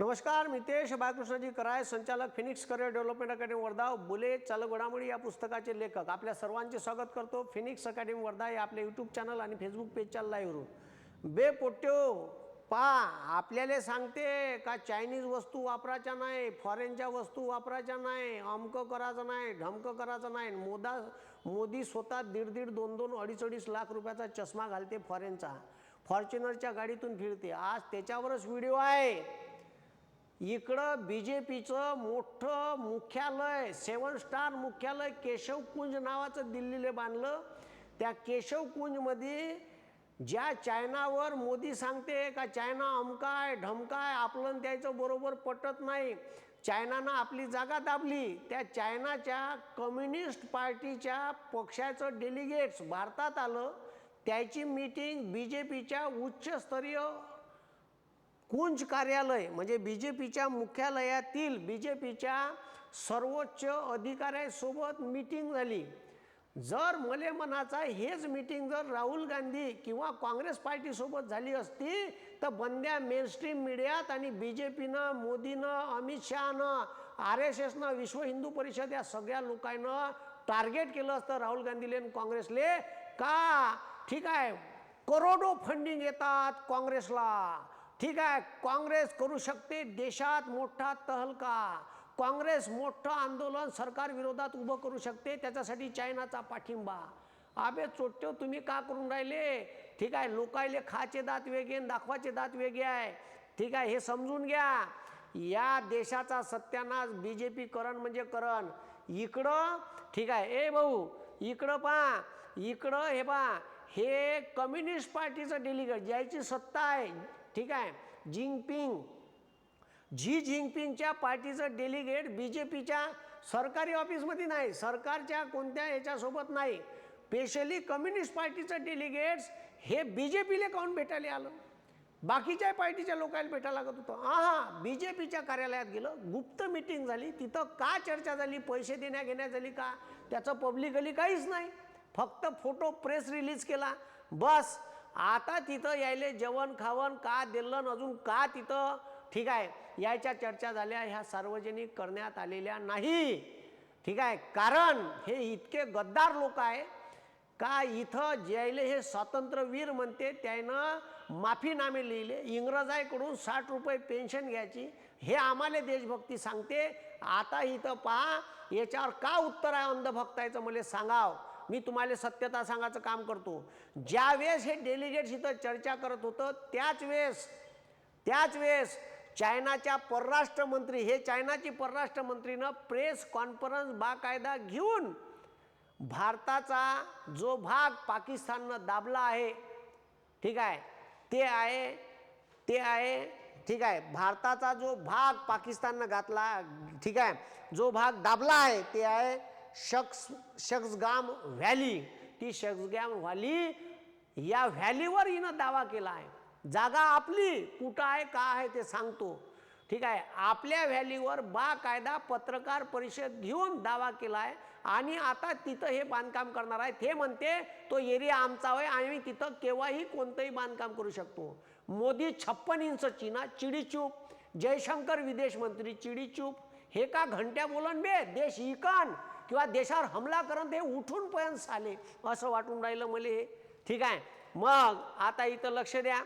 नमस्कार, मितेश बाळकृष्णजी कराय, संचालक Phoenix career development academy Wardha, बुले चालक घडामोडी या पुस्तकाचे लेखक. आपल्या सर्वांचे स्वागत करतो फिनिक्स अकॅडमी वर्धा या आपल्या यूट्यूब चॅनल आणि फेसबुक पेजच्या लाईव्हवरून. बे पोट्यो पहा, आपल्याला सांगते का चायनीज वस्तू वापरायच्या नाही, फॉरेनच्या वस्तू वापरायच्या नाही, अमकं करायचं नाही, ढमकं करायचं नाही. मोदी स्वतः 1.5 2 अडीच लाख रुपयाचा चष्मा घालते फॉरेनचा, फॉर्च्युनरच्या गाडीतून फिरते. आज त्याच्यावरच व्हिडिओ आहे. इकडं BJPचं मोठं मुख्यालय, 7 स्टार मुख्यालय केशवकुंज नावाचं दिल्लीला बांधलं. त्या केशवकुंजमध्ये ज्या चायनावर मोदी सांगते का चायना अमकाय ढमकाय, आपलं त्याचं बरोबर पटत नाही, चायनानं आपली जागा दाबली, त्या चायनाच्या कम्युनिस्ट पार्टीच्या पक्षाचं डेलिगेट्स भारतात आलं. त्याची मीटिंग BJPच्या उच्चस्तरीय कुंज कार्यालय म्हणजे BJPच्या मुख्यालयातील BJPच्या सर्वोच्च अधिकाऱ्यांसोबत मीटिंग झाली. जर मले मनाचा हेच मीटिंग जर राहुल गांधी किंवा काँग्रेस पार्टीसोबत झाली असती तर बंद्या मेनस्ट्रीम मीडियात आणि BJPनं, मोदीनं, अमित शहानं, RSSनं, विश्व हिंदू परिषद या सगळ्या लोकांना टार्गेट केलं असतं राहुल गांधीले आणि काँग्रेसले. का ठीक आहे, करोडो फंडिंग येतात काँग्रेसला, ठीक आहे, काँग्रेस करू शकते देशात मोठा तहलका, काँग्रेस मोठं आंदोलन सरकार विरोधात उभं करू शकते, त्याच्यासाठी चायनाचा पाठिंबा. अबे चोट्टे, तुम्ही का करून राहिले? ठीक आहे, लोकायले खाचे दात वेगळे दाखवाचे दात वेगळे आहे. ठीक आहे, हे समजून घ्या. या देशाचा सत्यानाश BJP करण म्हणजे करण. इकडं ठीक आहे, ए भाऊ इकडं पहा, इकडं हे पहा, हे कम्युनिस्ट पार्टीचं डेलिगेट ज्याची सत्ता आहे, ठीक आहे, झी जिनपिंगच्या पार्टीचं डेलिगेट BJPच्या सरकारी ऑफिसमध्ये नाही, सरकारच्या कोणत्या याच्यासोबत नाही, स्पेशली कम्युनिस्ट पार्टीचं डेलिगेट्स हे BJPला काऊन भेटायला आलं? बाकीच्या पार्टीच्या लोकांना भेटायला लागत होतं. BJPच्या कार्यालयात गेलं, गुप्त मीटिंग झाली. तिथं का चर्चा झाली, पैसे देण्या घेण्यात झाली का, त्याचं पब्लिकली काहीच नाही, फक्त फोटो प्रेस रिलीज केला बस. आता तिथं यायले जेवण खावण का दिलं, अजून का तिथं ठीक आहे याच्या चर्चा झाल्या, ह्या सार्वजनिक करण्यात आलेल्या नाही. ठीक आहे, कारण हे इतके गद्दार लोक आहे का इथं ज्यायले हे स्वातंत्र्यवीर म्हणते त्यानं माफीनामे लिहिले, इंग्रजांकडून 60 रुपये पेन्शन घ्यायची, हे आम्हाला देशभक्ती सांगते. आता इथं पहा, याच्यावर का उत्तर आहे अंधभक्तायचं मला सांगाव. मी तुम्हाला सत्यता सांगायचं काम करतो. ज्या वेळेस हे डेलिगेट्स इथं चर्चा करत होतं त्याच वेळेस चायनाच्या परराष्ट्रमंत्री, हे चायनाची परराष्ट्रमंत्रीनं प्रेस कॉन्फरन्स बाकायदा घेऊन भारताचा जो भाग पाकिस्ताननं दाबला आहे, ठीक आहे, ते आहे ठीक आहे, भारताचा जो भाग पाकिस्ताननं घातला, ठीक आहे, जो भाग दाबला आहे ते आहे शख्सगाम व्हॅली. ती शख्सगाम व्हॅली, या व्हॅलीवर हिनं दावा केला आहे. जागा आपली कुठं आहे का आहे ते सांगतो. ठीक आहे, आपल्या व्हॅलीवर बाकायदा पत्रकार परिषद घेऊन दावा केला आहे आणि आता तिथं हे बांधकाम करणार आहे. ते म्हणते तो एरिया आमचा आहे, आम्ही तिथं केव्हाही कोणतंही बांधकाम करू शकतो. मोदी 56 इंच चीना चिडीचूप, जयशंकर विदेश मंत्री चिडीचूप. हे का घंट्या बोलन बे, देश इकन किंवा देशावर हमला करून ते उठून पर्यंत साले असं वाटून राहिलं मला. ठीक आहे, मग आता इथं लक्ष द्या.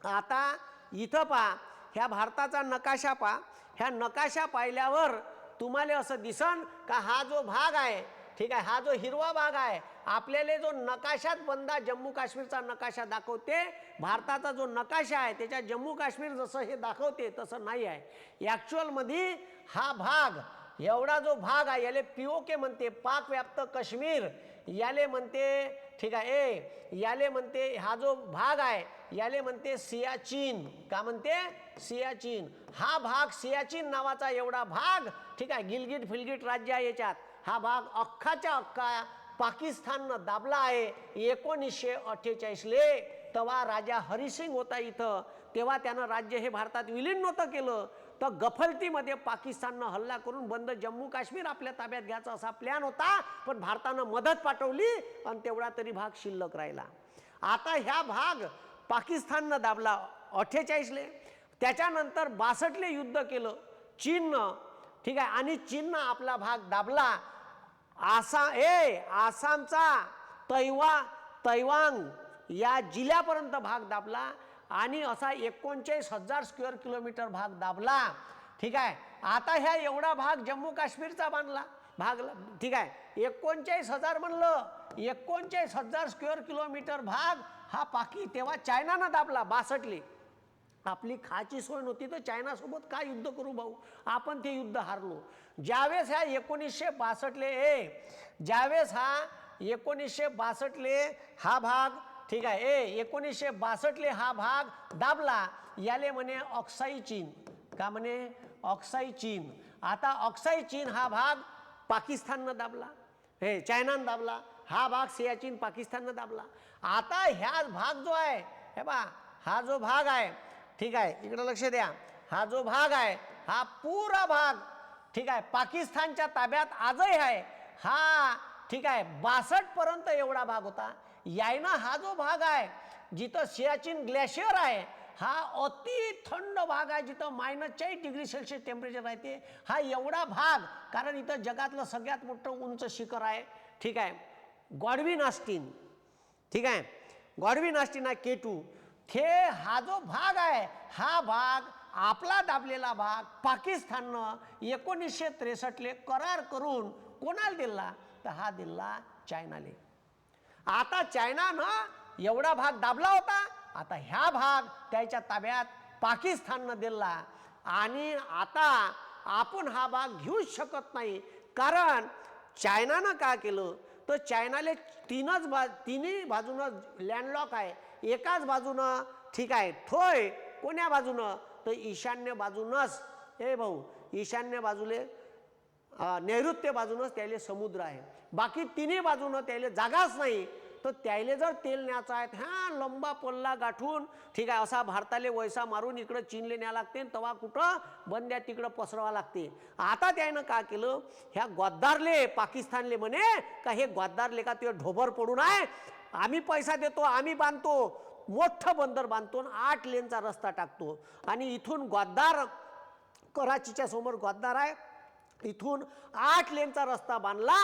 आता इथं पहा, ह्या भारताचा नकाशा पहा. ह्या नकाशा पाहिल्यावर तुम्हाला असं दिसन का हा जो भाग आहे, ठीक आहे, हा जो हिरवा भाग आहे, आपल्याला जो नकाशात बंदा जम्मू काश्मीरचा नकाशा दाखवते, भारताचा जो नकाशा आहे त्याच्या जम्मू काश्मीर जसं हे दाखवते तसं नाही आहे. ॲक्च्युअलमध्ये हा भाग, एवढा जो भाग आहे याले POK म्हणते, पाक व्याप्त काश्मीर याले म्हणते. ठीक आहे, याले म्हणते, हा जो भाग आहे याले म्हणते सियाचीन. का म्हणते? सियाचीन. हा भाग सियाचीन नावाचा एवढा भाग, ठीक आहे, गिलगिट फिलगिट राज्य आहे याच्यात, हा भाग अख्खाच्या अख्खा पाकिस्ताननं दाबला आहे. 1948ले तेव्हा राजा हरिसिंग होता इथं, तेव्हा त्यानं राज्य हे भारतात विलीन नव्हतं केलं, तर गफलतीमध्ये पाकिस्ताननं हल्ला करून बंद जम्मू काश्मीर आपल्या ताब्यात घ्यायचा असा प्लॅन होता, पण भारतानं मदत पाठवली आणि तेवढा तरी भाग शिल्लक राहिला. आता ह्या भाग पाकिस्ताननं दाबला 48ले. त्याच्यानंतर 62ले युद्ध केलं चीननं, ठीक आहे, आणि चीननं आपला भाग दाबला. आसामचा तैवांग या जिल्ह्यापर्यंत भाग दाबला आणि असा 39,000 स्क्वेअर किलोमीटर भाग दाबला. ठीक आहे, आता ह्या एवढा भाग जम्मू काश्मीरचा बांधला भाग, ठीक आहे. 39,000 म्हणलं, 39,000 स्क्वेअर किलोमीटर भाग हा तेव्हा चायनानं दाबला 62ले. आपली खाची सोय नव्हती तर चायनासोबत काय युद्ध करू भाऊ, आपण ते युद्ध हारलो. ज्यावेळेस ह्या 1962ले ज्यावेळेस हा 1962ले हा भाग, ठीक आहे, 1962ले हा भाग दाबला, याले म्हणे ऑक्साई चीन. का म्हणे? ऑक्साई चीन. आता ऑक्साई चीन हा भाग पाकिस्ताननं दाबला, चायनानं दाबला, हा भाग सियाचीन पाकिस्ताननं दाबला. आता ह्या भाग जो आहे, हे बा, हा जो भाग आहे, ठीक आहे, इकडे लक्ष द्या, हा जो भाग आहे हा पुरा भाग, ठीक आहे, पाकिस्तानच्या ताब्यात आजही आहे. हा, ठीक आहे, 62 पर्यंत एवढा भाग होता. यायनं हा जो भाग आहे जिथं सियाचीन ग्लेशियर आहे, हा अति थंड भाग आहे, जिथं -40°C टेम्परेचर राहते. हा एवढा भाग, कारण इथं जगातलं सगळ्यात मोठं उंच शिखर आहे, ठीक आहे, गॉडविन ऑस्टिन, ठीक आहे, गॉडविन ऑस्टिन आहे K2. हा जो भाग आहे, हा भाग आपला दाबलेला भाग पाकिस्ताननं 1963ले करार करून कोणाला दिला? तर हा दिला चायनाले. आता चायनानं एवढा भाग दाबला होता, आता ह्या भाग त्याच्या ताब्यात पाकिस्ताननं दिला. आणि आता आपण हा भाग घेऊच शकत नाही, कारण चायनानं काय केलं तर चायनाले तिन्ही बाजूनं लँडलॉक आहे. एकाच बाजूनं, ठीक आहे, थोय कोण्या बाजूनं तर ईशान्य बाजूनच, भाऊ, ईशान्य बाजूले नैऋत्य बाजूनच त्याले समुद्र आहे. बाकी तिन्ही बाजूनं त्याले जागाच नाही. तर त्याले जर तेल न्यायचं आहे, ह्या लंबा पल्ला गाठून, ठीक आहे, असा भारताले वैसा मारून इकडं चीनले न्या लागते, तेव्हा कुठं बंद्या तिकडं पसरवा लागते. आता त्यानं काय केलं, ह्या गद्दारले पाकिस्तानले म्हणे का हे गद्दारले का ते ढोबर पडून आहे, आम्ही पैसा देतो, आम्ही बांधतो, मोठं बंदर बांधतो, 8 लेनचा रस्ता टाकतो. आणि इथून गद्दार, कराचीच्या समोर गद्दार आहे, इथून 8 लेनचा रस्ता बांधला.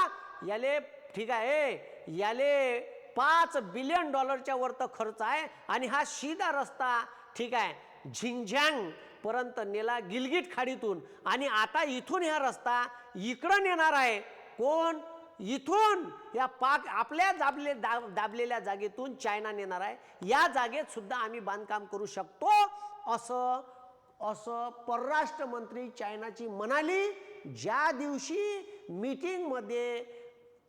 याले, ठीक आहे, याले $5 बिलियन वर तर खर्च आहे. आणि हा सीधा रस्ता, ठीक आहे, झिंगझँग पर्यंत नेला गिलगिट खाडीतून. आणि आता इथून हा रस्ता इकडं नेणार आहे कोण? इथून या आपल्या दाबलेल्या जागेतून चायना नेणार आहे. या जागेत सुद्धा आम्ही बांधकाम करू शकतो, असं परराष्ट्र मंत्री चायनाची म्हणाली. ज्या दिवशी मीटिंगमध्ये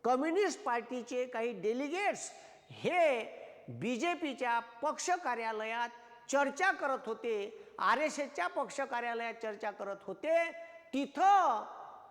कम्युनिस्ट पार्टीचे काही डेलिगेट्स हे बीजेपीच्या पक्ष कार्यालयात चर्चा करत होते, RSSच्या पक्ष कार्यालयात चर्चा करत होते, तिथं,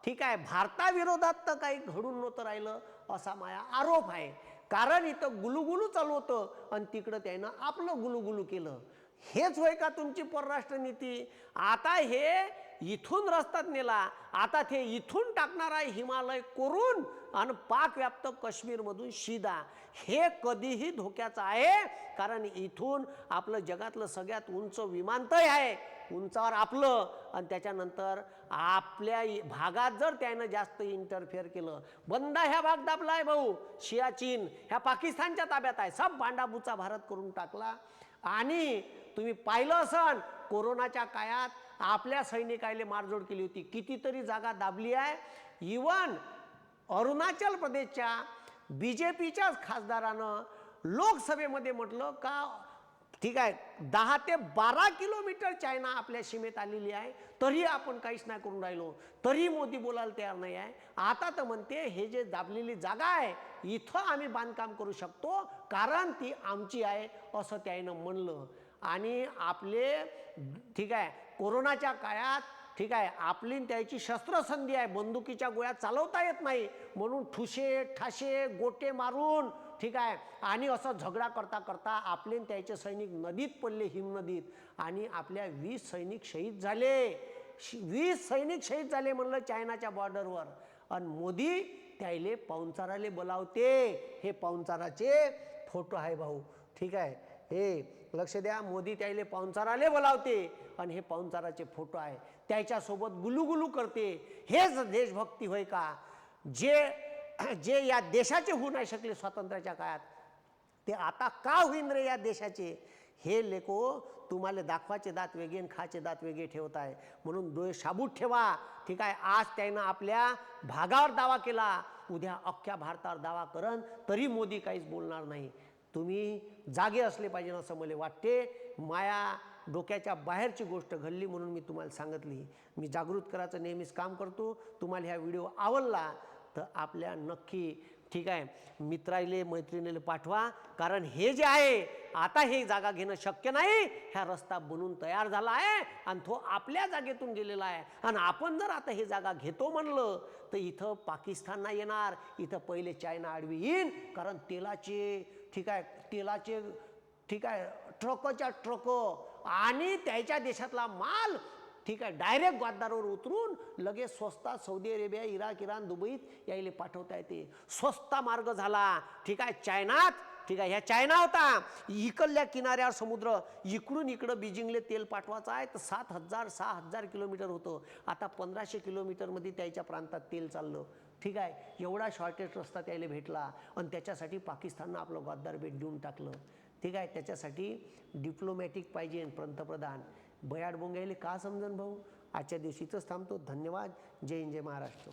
ठीक आहे, भारताविरोधात तर काही घडून नव्हतं राहिलं असा माझा आरोप आहे. कारण इथं गुलुगुलू चालू होतं आणि तिकडं त्यानं आपलं गुलुगुलू केलं. हेच होय का तुमची परराष्ट्र नीती? आता हे इथून रस्त्यात नेला, आता ते इथून टाकणार आहे हिमालय कोरून आणि पाक व्याप्त काश्मीरमधून सीधा. हे कधीही धोक्याचं आहे, कारण इथून आपलं जगातलं सगळ्यात उंच विमानतळ आहे, उंचावर आपलं, आणि त्याच्यानंतर आपल्या भागात जर त्यानं जास्त इंटरफेअर केलं, बंद ह्या भाग दाबला आहे भाऊ, सियाचीन ह्या पाकिस्तानच्या ताब्यात आहे, सब भांडाबुचा भारत करून टाकला. आणि तुम्ही पाहिलं असन कोरोनाच्या काळात आपल्या सैनिकाले मारझोड केली होती, कितीतरी जागा दाबली आहे. इवन अरुणाचल प्रदेशच्या बीजेपीच्याच खासदारानं लोकसभेमध्ये म्हटलं का, ठीक आहे, 10 ते 12 किलोमीटर चायना आपल्या सीमेत आलेली आहे, तरी आपण काहीच नाही करून राहिलो, तरी मोदी बोलायला तयार नाही आहे. आता तर म्हणते हे जे दाबलेली जागा आहे इथं आम्ही बांधकाम करू शकतो, कारण ती आमची आहे, असं त्यानं म्हणलं. आणि आपले, ठीक आहे, कोरोनाच्या काळात, ठीक आहे, आपली त्याची शस्त्रसंधी आहे, बंदुकीच्या गोळ्या चालवता येत नाही, म्हणून ठुसे ठाशे गोटे मारून, ठीक आहे, आणि असं झगडा करता करता आपले त्याचे सैनिक नदीत पडले, हिमनदीत, आणि आपल्या 20 सैनिक शहीद झाले. 20 सैनिक शहीद झाले म्हणलं चायनाच्या बॉर्डरवर. आणि मोदी त्याले पाहुणचाराले बोलावते. हे पाहुणचाराचे फोटो आहे भाऊ, ठीक आहे, हे लक्ष द्या, मोदी त्याले पाहुणचाराले बोलावते आणि हे पाहुणचाराचे फोटो आहे, त्याच्यासोबत गुलुगुलू करते. हेच देशभक्ती होय का? जे या देशाचे होऊ नाही शकले स्वातंत्र्याच्या काळात, ते आता का होईन रे या देशाचे? हे लेको तुम्हाला दाखवाचे दात वेगळे आणि खाचे दात वेगळे ठेवत आहे. म्हणून डोळे शाबूत ठेवा. ठीक आहे, आज त्यानं आपल्या भागावर दावा केला, उद्या अख्ख्या भारतावर दावा करन तरी मोदी काहीच बोलणार नाही. तुम्ही जागे असले पाहिजे असं मला वाटते. माया डोक्याच्या बाहेरची गोष्ट घडली म्हणून मी तुम्हाला सांगितली. मी जागृत करायचं नेहमीच काम करतो. तुम्हाला ह्या व्हिडिओ आवडला तर आपल्या नक्की ठीक आहे मित्राले मैत्रिणीला पाठवा. कारण हे जे आहे आता हे जागा घेणं शक्य नाही. ह्या रस्ता बनून तयार झाला आहे आणि तो आपल्या जागेतून गेलेला आहे. आणि आपण जर आता हे जागा घेतो म्हणलं तर इथं पाकिस्तान नाही येणार, इथं पहिले चायना आडवी येईन. कारण तेलाचे ठीक आहे ट्रकच्या ट्रक आणि त्याच्या देशातला माल ठीक आहे डायरेक्ट ग्वादारवर उतरून लगेच स्वस्तात सौदी अरेबिया, इराक, इराण, दुबईत यायले पाठवता येते. स्वस्त मार्ग झाला. ठीक आहे, चायनात ठीक आहे, ह्या चायना होता इकडल्या किनाऱ्यावर समुद्र, इकडून इकडं बीजिंगले तेल पाठवायचं आहे तर 7,000-6,000 किलोमीटर होतं. आता 1,500 किलोमीटरमध्ये त्याच्या प्रांतात तेल चाललं. ठीक आहे, एवढा शॉर्टेज रस्ता त्याला भेटला आणि त्याच्यासाठी पाकिस्ताननं आपलं गद्दार बेट देऊन टाकलं. ठीक आहे, त्याच्यासाठी डिप्लोमॅटिक पाहिजे पंतप्रधान. बयाड बोंगायले का समजन भाऊ. आजच्या दिवशीच थांबतो. धन्यवाद. जय हिंद, जय महाराष्ट्र.